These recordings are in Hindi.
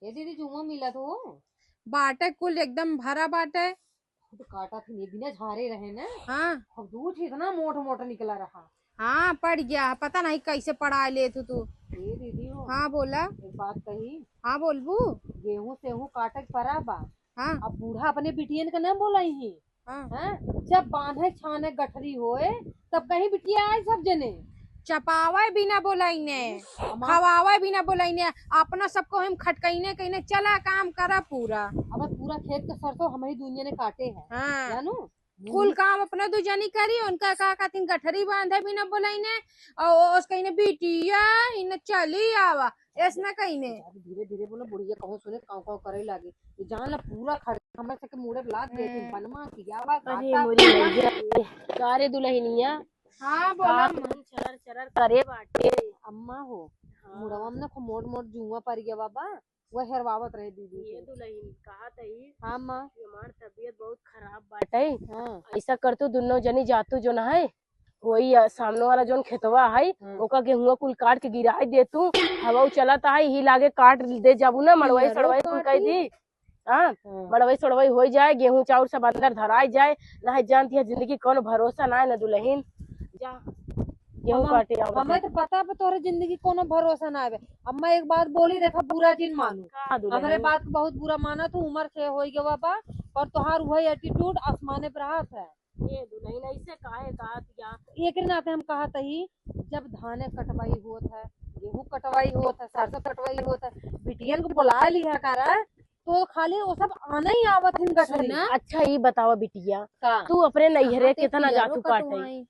ये दीदी जुआ मिला तो बाटे कुल एकदम भरा बाटे। तो काटा थी ये बिना झारे रहे ना। हाँ अब दूध इतना मोटा मोटा निकला रहा। हाँ पड़ गया, पता नहीं कैसे पढ़ा ले तू। ये दीदी हो हाँ बोला। एक बात कही। हाँ बोलबू। गेहूं सेहूं काटक परा बा। हाँ अब बूढ़ा अपने बिटियन का नाम बोला ही हाँ हैं? जब बांधे छाने गठरी होए तब कहीं बिटिया आए सब जने चपावे बिना बोलाइने, अम्मा खवावे बिना बोलाइने, अपना सबको हम खटकईने कहीने चला काम करा पूरा। अब पूरा खेत का सरसों हमारी दुनिया ने काटे हैं हाँ जानू। कुल काम अपना दो जनी करी, उनका का कहती गठरी बांधे बिना बोलाइने और उस कहीने बिटिया इन चली आवा ऐसना कहीने। धीरे धीरे बोलो बुढ़िया कहो सुने काव काव करे लागे ये जान ला पूरा खर्च हमर से के मुड़े लाद दे तुम बनमा कियावा काटा कारे दुल्हनिया। हाँ बोला। चरर चरर करे बाटे। अम्मा हो मुड़वा में ना मोट मोट जुआ पर गया बाबा वह हेरवावत रहे दीदी ये दुल्हन कहा तई हाँ माँ हमार तबीयत बहुत खराब बाटे। हाँ ऐसा कर तू दोनों जनी जातू जो ना है वही सामने वाला जोन खेतवा है ओका गेहुआ कुल काट के गिराई दे तू। हवा चलता है ही लागे काट दे जाबू ना मड़वाई सड़वाई कुल कह दी। हाँ मड़वाई सड़वाई हो जाए गेहूं चाउर सब अंदर धराई जाए ना जानती है जिंदगी कौन भरोसा ना है ना दुल्हन जा गेहूं काटे आओ। हमें तो पता है तोहरे जिंदगी कोनो भरोसा ना आवे। अम्मा एक बात बोली देखा बुरा जिन मानू हमारे बात को बहुत बुरा माना तू उम्र से हो गया बाबा और तुहार वही एटीट्यूड आसमाने पर हाथ है। ये दुल्हन ऐसे काहे कहा दिया एक नाते हम कहा तही जब धाने कटवाई होत है गेहूं कटवाई होत है सरसों कटवाई होत है बिटियन को बुला लिया करा तो खाली वो सब आना ही आवत हिन गठरी ना। अच्छा ये बतावा बिटिया का तू अपने नैहरे कितना जातू काटे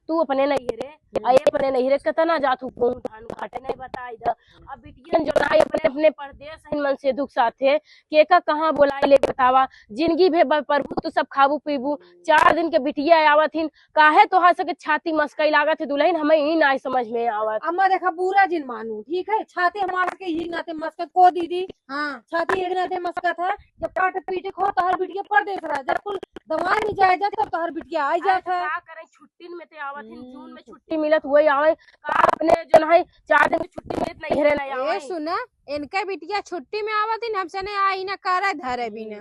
तू अपने नैहरे आये अपने नैहरे कितना जातू गेहूं धान काटे नहीं बताई द। अब बिटियन जो ना अपने अपने परदेश है मन से दुख साथे के का कहाँ बोलाई ले बतावा जिंदगी भे प्रभु तू सब खाबू पीबू 4 दिन के बिटिया आवत हिन काहे तोहार सके छाती मस्कई लागत है दुल्हन हमें ही ना समझ में आवत। अम्मा देखा बुरा जिन मानू ठीक है छाती हमारे के ही नाते मस्कत को दीदी हाँ छाती एक नाते मस्कत है जब काट पीटे खो तो हर बिटिया परदेश रहा जब कुल दवाई नहीं जाए जात तब तो हर बिटिया आ जात है। का करे छुट्टी में ते आवत हिन जून में छुट्टी मिलत वही आवे का अपने जो है 4 दिन की छुट्टी मिलत नैहरे नहीं ये आवे। सुना इनके बिटिया छुट्टी में आवत ही हमसे ने आई ना करे धरे बिना।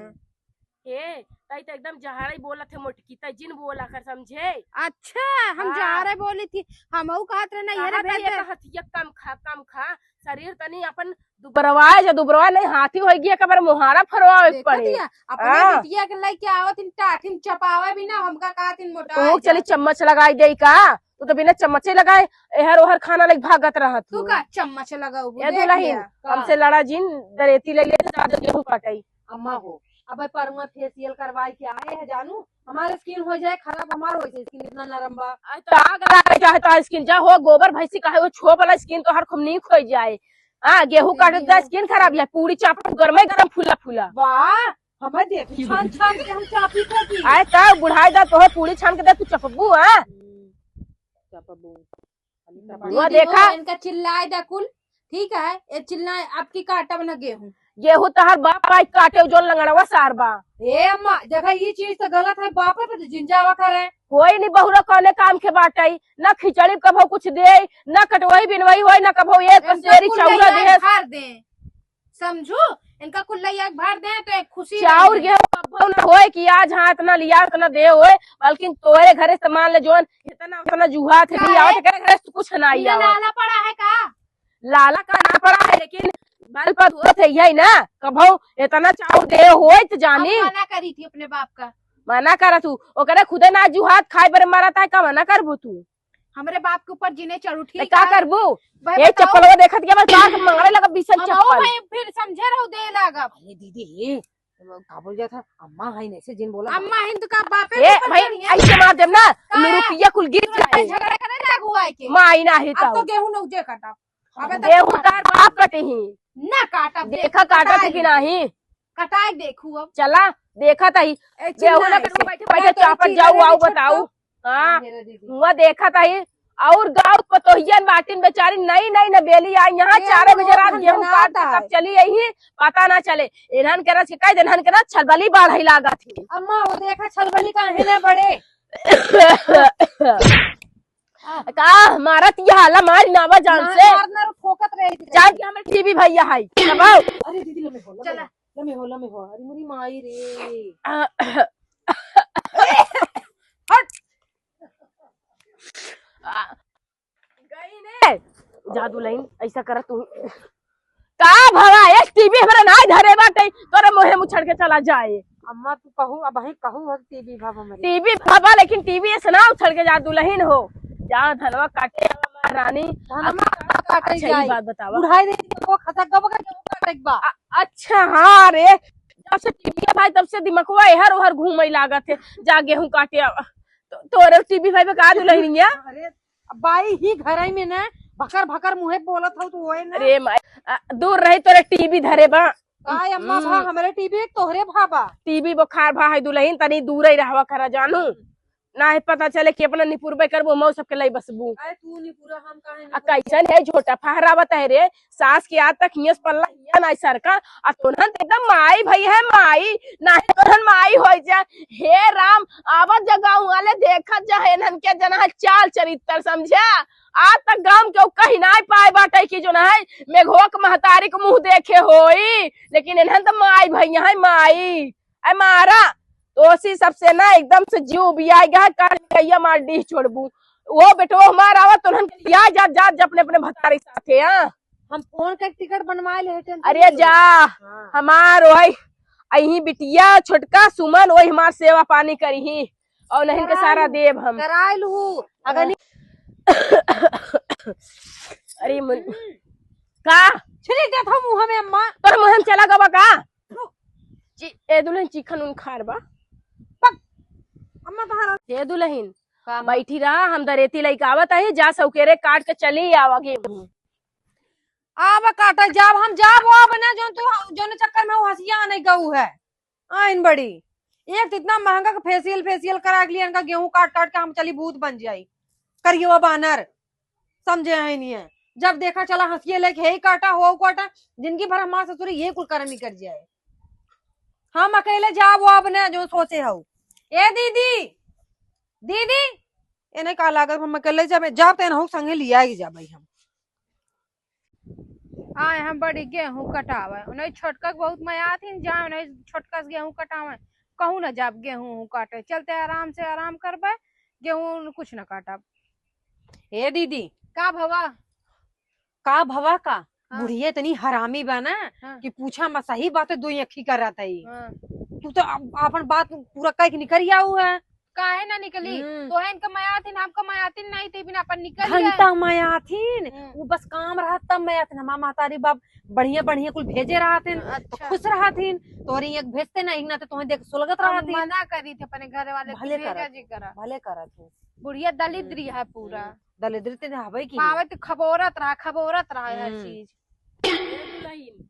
हे तई तो एकदम जहारे बोलत है मोटकी तई जिन बोला कर समझे। अच्छा हम हाँ। जा रहे बोली थी हम कहत रहे ना ये भेज हथिया कम खा शरीर तनी अपन दुबरवाए जो दुबरवा नहीं हाथी हो गया कबर मुहारा फरवावे पड़े। अपने हाँ। बिटिया के लेके आवत इन टाठिन चपावे बिना हमका कहत इन मोटा तो चली चम्मच लगाई दे का तू तो बिना चम्मचे लगाए एहर ओहर खाना लग भागत रहत तू का चम्मच लगाऊ ये दुल्हन हमसे लड़ा जिन दरेती ले ले ज्यादा गेहूं काटई। अम्मा हो अब परुआ फेशियल करवाई के आए हैं जानू हमारे स्किन हो जाए खराब हमारा हो जाए स्किन इतना नरम बा तो आग लगा चाहता स्किन जा हो गोबर भैंसी का है वो छो वाला स्किन तो हर खुमनीक हो जाए। हाँ गेहूं काटे तो स्किन खराब है पूरी चाप गरमे गरम फूला फूला वाह हमें देख छान छान के हम चापी खाती आए तब बुढ़ाई दा तो पूरी छान के दे तू चपबू। हाँ वो देखा इनका चिल्लाए दा कुल ठीक है ये चिल्लाए आपकी काटा बना गेहूं गेहूं तो हर बाप आई काटे जो लंगड़वा सारबा। ए अम्मा जगह ये चीज तो गलत है बाप पे तो जिंजावा करे कोई नहीं बहुरा कौने काम के बाटई न खिचड़ी कभो कुछ दे न कटवाई बिनवाई होई न कभो ये पसेरी चौरा दे भर दे समझू इनका कुल्ला एक भर दे तो एक खुशी चाउर गेहूं कभो न होए कि आज हाँ इतना लिया इतना दे होए बल्कि तोरे घरे सामान ले जोन इतना उतना जुहा थे लिया घरे कुछ नहीं आवा। लाला पड़ा है का लाला का ना पड़ा है लेकिन बल पर होत है यही ना कभो इतना चाउर दे होए तो जानी मना करी थी अपने बाप का मना करा तू ओकरे खुदे ना जुहात खाए बर मारा था का मना करबू तू हमारे बाप के ऊपर जिने चढ़ उठी का करबू ये चप्पल वो देखत के बस का मंगले लगा बिसन चप्पल फिर समझे रहो दे लगा अरे दीदी का बोल जाता अम्मा है नहीं से जिन बोला अम्मा हिंद का बाप ए भाई ऐसे मार देम ना रुपया कुल गिर जाए झगड़ा करे लागू आए के मां आई ना ही अब तो गेहूं न उजे काटा अबे गेहूं तार बाप कटे ही ना काटा देखा काटा थे कि नहीं कटाए देखू अब चला देखा था ही गेहूं ना कटवा बैठे बैठे चापत जाऊ आओ बताऊ। हाँ हुआ देखा था ही और गाँव पतोहियन बाटिन बेचारी नई नई न बेली आई यहाँ 4 बजे रात गेहूं काट कब चली यही पता ना चले इन्हन के रस शिकायत इन्हन के रस छलबली बाढ़ लागा थी। अम्मा वो देखा छलबली का है ना बड़े का मारत ये हाला मार नावा जान से मारना ठोकत रही थी। जान के हमें टीवी भैया हाई दबाओ। अरे दीदी लमे हो चला। लमे हो अरे मेरी माई रे। गई ने जादू लाइन ऐसा कर तू का भवा एक टीवी हमरा ना धरे बाटे तोरे मोहे मुछड़ के चला जाए। अम्मा तू कहू अब ही कहू हर टीवी भाव हमारे टीवी भवा लेकिन टीवी से ना उछड़ के जादू लहीन हो जा धनवा काटे रानी। काटे अच्छा जाए ये बात बतावा उड़ाई दे वो खतक गब का काटे बा। अच्छा हाँ रे जब से टीवी भाई तब से दिमकवा हर हर घूमे लागत है जा गेहूं काटे तोरे टीवी भाई पे का दुलहिन है। अरे बाई ही घर में ना भकर भकर मुहे बोलत हो तू ओए ना। अरे माय दूर रही तोरे टीवी धरे बा काय अम्मा भा हमारे टीवी तोहरे भाबा टीवी बुखार भा है दुलहिन तनी दूर ही रहवा करा जानू ना है पता चले कि अपना निपुरबे करबो मौ सबके लाई बसबू। अरे तू नहीं पूरा हम काहे आ कैसन है झोटा फहरावत है रे सास के आज तक हियस पल्ला हिया ना सरका आ तोहन एकदम माई भई है माई ना है तोहन माई हो जा। हे राम आवत जगाऊ वाले देखत जा हेनन के जना चाल चरित्र समझा आज तक गांव के कहीं ना पाए बाटे की जो ना है मेघोक महतारी को मुंह देखे होई लेकिन इन्हन तो माई भई है माई ऐ मारा तोसी सबसे ना एकदम से जीव बिया गया काट गया मार डी छोड़बू वो बेटो हमारा आवत तोहन के लिया जा जा अपने अपने भतारी साथे। हां हम फोन का टिकट बनवा ले टेंशन। अरे जा हमार वही अही बिटिया छोटका सुमन वही हमार सेवा पानी करी और नहीं के सारा देव हम कराई लू अगर नहीं अरे का छिड़ी देत हो मुंह में अम्मा तोर मुंह में चला गवा का ए दुल्हन चिकन उन खार बा अम्मा तोहरा ए दुल्हन बैठी रहा हम दरेती लइका आवत है जा सौकेरे काट के चली आवागे आवा काटा जाब हम जाब वो बना जो तू जो चक्कर में वो हंसिया नहीं गऊ है आइन बड़ी एक तो इतना महंगा का फेशियल करा लिया इनका गेहूं काट काट के हम चली भूत बन जाई करियो वो बानर समझे है नहीं है जब देखा चला हंसिए लेके हे काटा हो काटा जिंदगी भर हमारे ससुर ये कुल करनी कर जाए हम अकेले जाब वो बना जो सोचे हो ए दीदी दीदी इन्हें का लागत हम अकेले जब जाब तेन हो संगे लिया ही जा भाई हम आए हम बड़ी गेहूं कटावे उन्हें छोटका बहुत मया थी जा उन्हें छोटका से गेहूं कटावे कहूँ ना जाब गेहूं काटे चलते आराम से आराम करबे गेहूं कुछ न काटब। ए दीदी का भवा का हाँ। बुढ़िया इतनी हरामी बना हाँ। कि पूछा मैं सही बात है दो अखी कर रहा था हाँ। तू तो अपन बात पूरा कह के निकल आऊ है काहे ना निकली तो है इनका मयाथिन आपका मयाथिन नहीं थी बिना अपन निकल घंटा मयाथिन हम्म। वो बस काम रहा तब मयाथिन हमारा महतारी बाप बढ़िया बढ़िया कुल भेजे रहा थे तो अच्छा। खुश रहा थीन तोरी एक भेजते ना इगना तो तुम्हें देख सुलगत रहा थी मना करी थे अपने घर वाले भले भेजा करत। जी करा भले करा तू बुढ़िया दलिद्री है पूरा दलिद्री ते हवे की पावे तो खबोरत रहा हर हम्म। चीज दुल्हन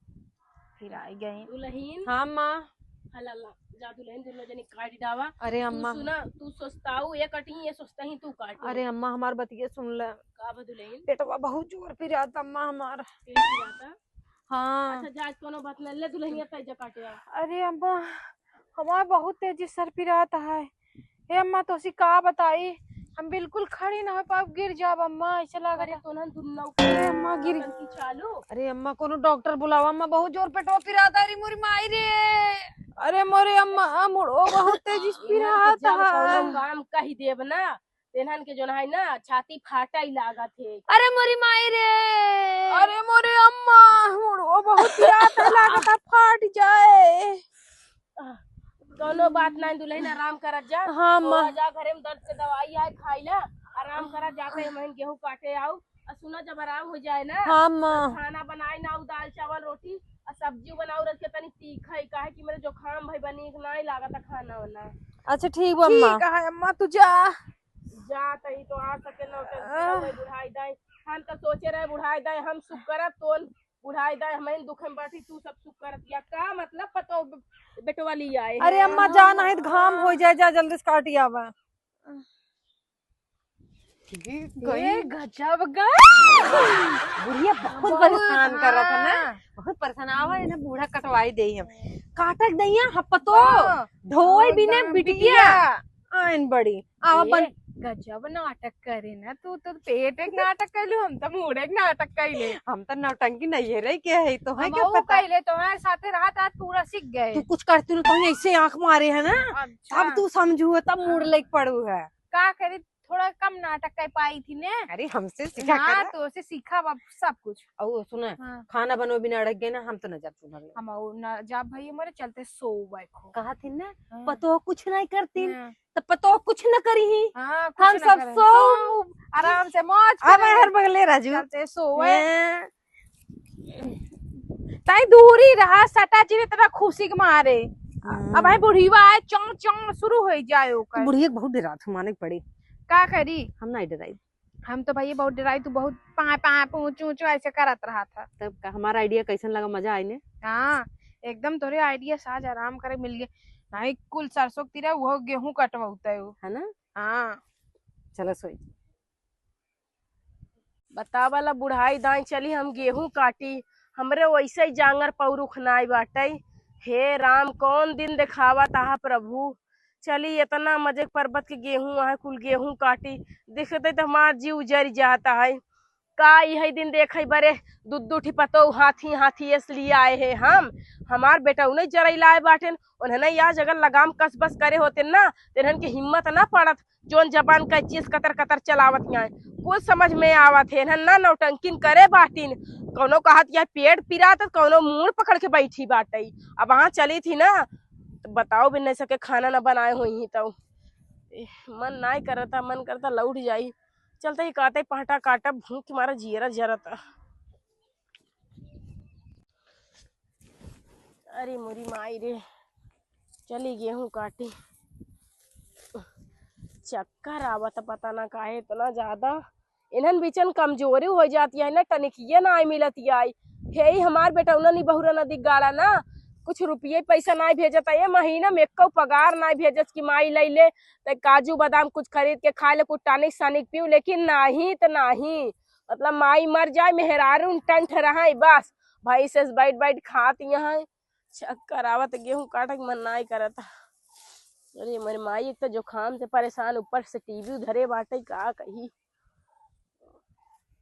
फिर आई गई दुल्हन हाँ माँ हला जा दुल्हन दोनों जने काट डावा अरे तू अम्मा सुना तू सोचताऊ ये कटी ये सोचता ही तू काट अरे अम्मा हमार बतिये सुन ले का दुल्हन पेटवा बहुत जोर पे जाता अम्मा हमार पेट जाता। हाँ अच्छा जा कोनो बात न ले दुल्हनिया तय जा काटे अरे अम्मा हमारा बहुत तेजी सर पिराता है। हे अम्मा तो सी का बताई हम बिल्कुल खड़ी ना हो पाब गिर जाब अम्मा ऐसा लग अरे रहा तोनन दुन्ना अरे अम्मा गिर की चालू अरे अम्मा कोनो डॉक्टर बुलावा अम्मा बहुत जोर पेटवा पिराता अरे मोरी माई रे अरे मोरे अम्मा मुड़ो बहुत तेजी से पिराता है। काम कही देब ना तेनहन के जोन है ना छाती फाटा ही लागत है। अरे मोरी माई रे अरे मोरे अम्मा मुड़ो बहुत पिराता लागत है फाट जाए। कोनो बात नहीं दुल्हन आराम करत जा हाँ तो माँ जा घरे में दर्द के दवाई आए खाइला आराम करा जाते हम गेहूं काटे आओ और सुना जब आराम हो जाए ना हाँ माँ खाना बनाए ना दाल चावल रोटी और सब्जी बनाओ रख के तनी तीखा ही काहे कि मेरे जुकाम भाई बनी नहीं लागत खाना वाना। अच्छा ठीक बा अम्मा ठीक है अम्मा तू जा जा तही तो आ सके ना बुढ़ाई दाई हम तो सोचे रहे बुढ़ाई दाई हम सुख करत तो बुढ़ाई दाई हमें दुख में बैठी तू सब सुख करत या का मतलब पतो बेटवा ली आए। अरे अम्मा जाना है तो घाम हो जाए जा जल्दी से काटी आवा गजब बुढ़िया बहुत परेशान कर रहा था ना बहुत परेशान आवा इन्हें बूढ़ा कटवाई दे हम काटक दैया हपतो ढोई बिने बिटिया आइन बड़ी आवा बन गजब नाटक करे ना तू तो पेट एक नाटक कैलू हम तो मुड़ एक नाटक कैले हम तो नौटंकी नहीं रही के है तो है हम क्या वो पता। कैले तो है साथे रात रात पूरा सीख गए। तू कुछ करती तो ऐसे आंख मारे है ना, अच्छा तब तू समझू तब मुड़ लेके पड़ू है। का करी थोड़ा कम नाटक कर पाई थी ने। अरे हमसे सीखा हाँ कर। तो से सीखा बाप सब कुछ। और सुना हाँ खाना बनो बिना अड़क गए ना, हम तो न जब चुनर ले। हम ना जब भाई हमारे चलते सो बैठो कहा थी ना हाँ। पतो कुछ नहीं करती हाँ। तो पतो कुछ न करी ही। हाँ हम कुछ ना सब करे। सो आराम से मौज अब करेंगे। हर बगले राजू चलते सोए हैं। ताई दूरी रहा सटा जी तेरा खुशी के मारे। अब भाई बुढ़ीवा आए चौं चौं शुरू हो जाए ओकर। बुढ़िया बहुत डरा थू माने पड़ी। का करी हम नहीं डराई। हम तो भाई बहुत डराई तू बहुत पा पा पूछ ऊंच ऐसे करत रहा था। तब का हमारा आइडिया कैसन लगा, मजा आई ने। हाँ एकदम तोरे आइडिया साज आराम करे मिल गए। नहीं कुल सरसों तीरा वो गेहूं कटवाता है वो। है ना। हाँ चलो सोई। बतावाला बुढ़ाई दाई चली हम गेहूं काटी, हमरे वैसे ही जांगर पौरुख नाई बाटे। हे राम कौन दिन दिखावा ताहा प्रभु। चली इतना मजे पर्वत के गेहूं वहाँ कुल गेहूं काटी, देखते तो हमार जीव जर जाता है। का यही दिन देखे बरे दुद्दू ठिपतो हाथी हाथी इसलिए आए हैं हम। हमार बेटा उन्हें जरई लाए बाटेन, उन्हें आज अगर लगाम कस बस करे होते ना तेन की हिम्मत ना पड़त जोन जबान का चीज कतर कतर चलावत यहाँ कुछ समझ में आवत है ना नौटंकिन करे बाटिन। कौनो कहत या पेट पिरा तो कौनो मुंह पकड़ के बैठी बाटे। अब वहाँ चली थी ना तो बताओ भी नहीं सके खाना ना बनाए हुई तो मन नहीं करता, मन करता लौट जाई। चलते ही काटे पाटा काटा भूख मारा जियरा जरता। अरे मोरी माई रे चली गेहूं काटी, चक्कर आवत पता ना काहे इतना ज्यादा। इन्हन बीचन कमजोरी हो जाती है ना, टनिकिये ना आई मिलती आई। हे हमार बेटा उन्हें बहुरा नदी गाड़ा ना कुछ रुपये पैसा ना भेजता ये महीना में एक पगार ना भेजत की माई ले ले तो काजू बादाम कुछ खरीद के खा ले कुछ टानिक सानिक पीऊ, लेकिन नहीं तो नहीं। मतलब माई मर जाए मेहरारू टंठ रहा बस भाई से बैठ बैठ खात यहाँ। चक्कर आवत गेहूं काटे मन नहीं करता। अरे मेरी माई एक तो जुकाम से परेशान, ऊपर से टीवी धरे बाटे का कही।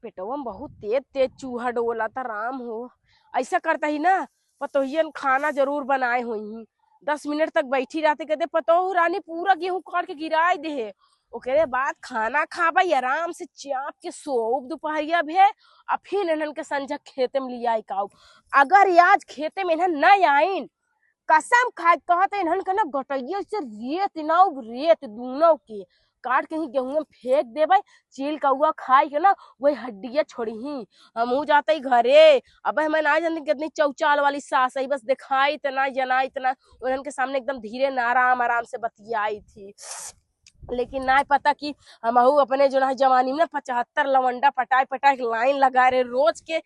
पेटवा में बहुत तेज तेज चूहा डोला था राम हो। ऐसा करता ही ना पतोहियन खाना जरूर बनाए हुई 10 मिनट तक बैठी रहते कहते पतोह रानी पूरा गेहूं काट के गिराए दे। ओकरे बाद खाना खाबा आराम से चाप के सोब दोपहरिया भे और फिर इन्हन के संझा खेते में लिया काऊ। अगर आज खेते में इन्हन न आइन कसम खाए कहते इन्हन के ना गटैया से रेत नाउ रेत दूनो के काट के ही गेहूं में फेंक देवे। चील कौआ खाई के ना वही हड्डियां छोड़ी ही हमहू जाते घरे। अब हमें ना जानते कितनी चौचाल वाली सास है, बस दिखाई इतना जनाई इतना उन्हन के सामने एकदम धीरे न आराम आराम से बतियाई थी। लेकिन ना पता कि हमहू अपने जो है जवानी में 75 लवंडा पटाई पटाई लाइन लगा रहे रोज के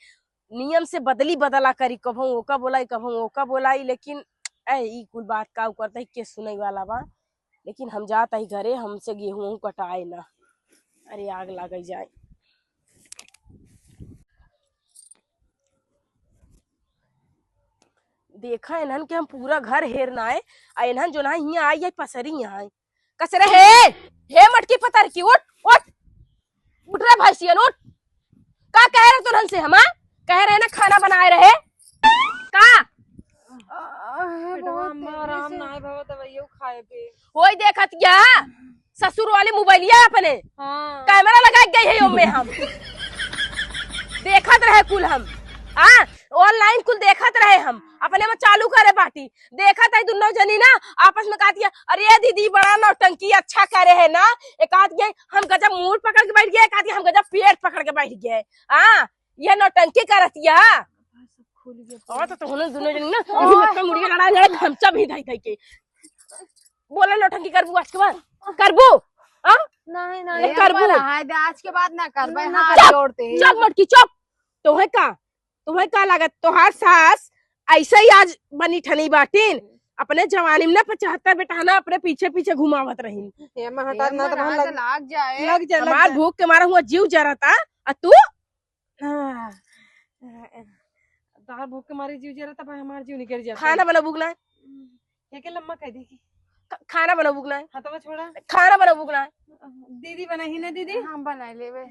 नियम से बदली बदला करी, कभू ओका बोलाई कभू ओका बोलाई। लेकिन ई कुल बात का करता है के सुनई वाला बा। लेकिन हम जाता ही घरे हमसे गेहूं कटाए ना। अरे आग लग जाए। देखा इन्हन के हम पूरा घर हेरना है आ इन्हन जो ना यहाँ आई है पसरी यहाँ कसरे हे मटकी पतर की उठ उठ उठ रहे भैंसियन उठ। का कह रहे तुरंत से हम कह रहे ना खाना बनाए रहे का आराम ना है बाबा दवाइयों खाए पे। वही देखत क्या ससुर वाले मोबाइलिया अपने हाँ। कैमरा लगा गई है में हम देखत रहे कुल हम ऑनलाइन कुल देखत रहे हम अपने में चालू करे बाटी देखत है दोनों जनी ना आपस में कहती है अरे दीदी बड़ा नौटंकी अच्छा करे है ना। एक आदमी हम गजब मुंह पकड़ के बैठ गए, एक आदमी हम गजब पेट पकड़ के बैठ गए। ये नौटंकी करती है और तो दोनों जनी ना यही मुड़िया लड़ा लड़ा खमचा भी धाई धाई के बोला नौटंकी करबू आज के बाद करबू नहीं नहीं करबू आज के बाद ना कर भाई हाथ चुप जोड़ते चुप मटकी चुप। तुम्हें का लागत तोहार सास ऐसे ही आज बनी ठनी बाटीन अपने जवानी में ना 75 बेटाना अपने पीछे पीछे घुमावत रही। ये में हटा ना तो लग जाए लग जा हमार भूख के मारा हुआ जीव जरा था और तू तार भूख के मारे जीव जरा तब हमार जीव निकल जाता। खाना बना भूखना क्या क्या लम्मा कह देखी खाना बनाबू ना है, हथवा छोड़ा। खाना बनाबू ना है, दीदी बनाही ना दीदी। हम बना लेवे।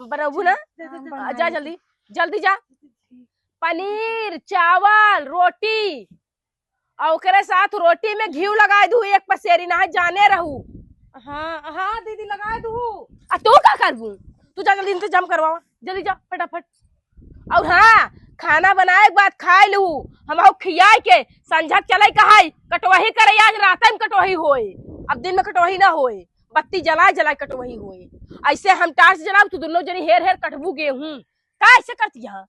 बनाबू ना, बना जा जल्दी जल्दी जा। पनीर चावल रोटी और ओकरे साथ रोटी में घी लगा दू एक पसेरी ना जाने रहू। हाँ हाँ दीदी लगा दू। आ तू का करबू, तू जा जल्दी इंतजाम करवावा, जल्दी जा फटाफट। और हाँ खाना बनाए के बाद खाए लू हम खियाए के संझा चले कहाई कटवही करे, आज रात में कटवही होए, अब दिन में कटवही ना होए, बत्ती जलाए जलाए कटवही होए। ऐसे हम टार्च जलाब तू दोनों जनी हेर हेर कटबू गेहूं, का ऐसे करती यहाँ।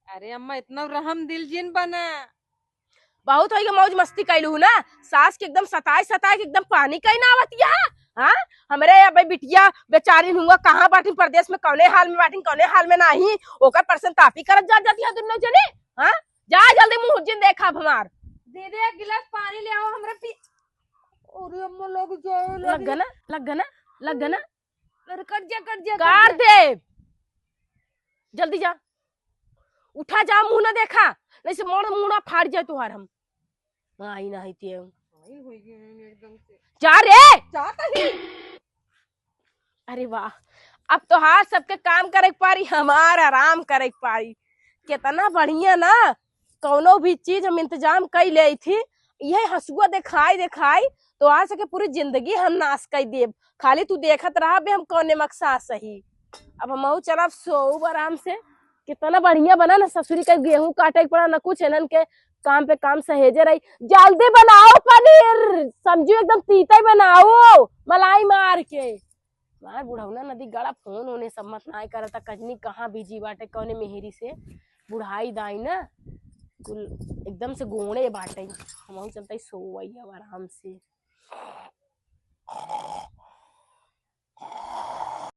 अरे अम्मा इतना रहम दिल जिन बना। बहुत हो मौज मस्ती कैलू ना, सास के एकदम सताए सताए के एकदम पानी कहीं ना आवती है। हाँ हमरे यहाँ भाई बिटिया बेचारी हुआ कहाँ बाटी प्रदेश में कौने हाल में बाटी कौने हाल में नहीं, ओकर परसेंट तापी करत जा जाती है दोनों जने। हाँ जा जल्दी मुंह जिन देखा हमार। दीदी एक गिलास पानी ले आओ हमरा पी। अरे अम्मा लग जाए लग गना लग गना लग गना, अरे कट जा कर दे जल्दी जा, उठा जा मुंह ना देखा नहीं से मोड़ मुंह ना फाड़ जाए तुहार। हम आई ना ही ते एकदम से जा रे। चाहता ही। अरे वाह, अब तो हाथ सबके काम करे के पारी, हमार आराम करे के पारी। कितना बढ़िया ना, कौनो भी चीज हम इंतजाम कर ले थी, यह हंसुआ दिखाई दिखाई तो आ सके पूरी जिंदगी हम नाश कर देब। खाली तू देखत रहा बे हम कौने मकसा सही। अब हम चलब सोऊब आराम से। कितना बढ़िया बना ना, ससुरी का गेहूं काटे के पड़ा ना कुछ, इनन के काम पे काम सहेजे रही। जल्दी बनाओ पनीर, समझो एकदम तीता बनाओ मलाई मार के। मार बुढ़ौना नदी गड़ा फोन होने सब मत ना करता, कजनी कहाँ बिजी बाटे कौने मेहरी से, बुढ़ाई दाई ना कुल एकदम से गोणे बाटे। हम चलते सोवई आराम से।